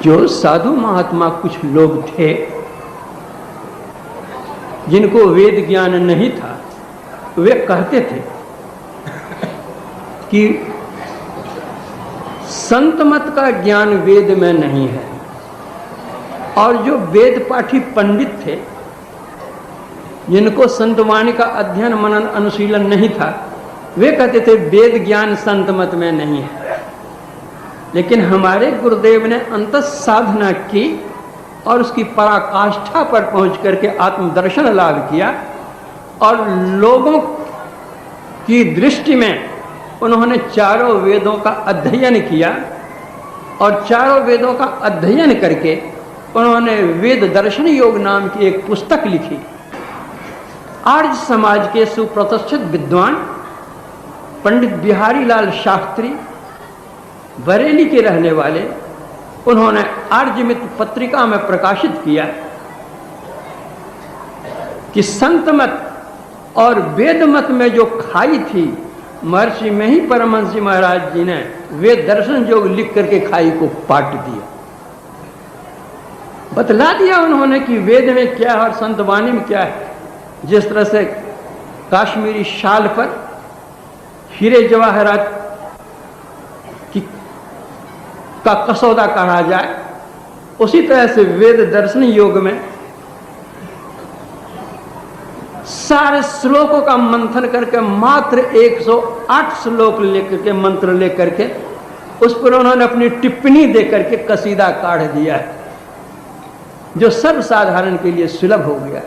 जो साधु महात्मा कुछ लोग थे जिनको वेद ज्ञान नहीं था, वे कहते थे कि संत मत का ज्ञान वेद में नहीं है। और जो वेद पाठी पंडित थे जिनको संतवाणी का अध्ययन मनन अनुशीलन नहीं था, वे कहते थे वेद ज्ञान संत मत में नहीं है। लेकिन हमारे गुरुदेव ने अंतः साधना की और उसकी पराकाष्ठा पर पहुंच करके आत्मदर्शन लाभ किया और लोगों की दृष्टि में उन्होंने चारों वेदों का अध्ययन किया और चारों वेदों का अध्ययन करके उन्होंने वेद दर्शन योग नाम की एक पुस्तक लिखी। आर्य समाज के सुप्रतिष्ठित विद्वान पंडित बिहारी लाल शास्त्री, बरेली के रहने वाले, उन्होंने आर्यमित्र पत्रिका में प्रकाशित किया कि संत मत और वेद मत में जो खाई थी, महर्षि में ही परमहंस जी महाराज जी ने वेद दर्शन योग लिख करके खाई को पाट दिया। बतला दिया उन्होंने कि वेद में क्या है और संतवाणी में क्या है। जिस तरह से काश्मीरी शाल पर हीरे जवाहरात का कसौदा कहा जाए, उसी तरह से वेद दर्शन योग में सारे श्लोकों का मंथन करके मात्र 108 श्लोक लेकर के, मंत्र लेकर के उस पर उन्होंने अपनी टिप्पणी देकर के कसीदा काढ़ दिया है, जो सर्वसाधारण के लिए सुलभ हो गया।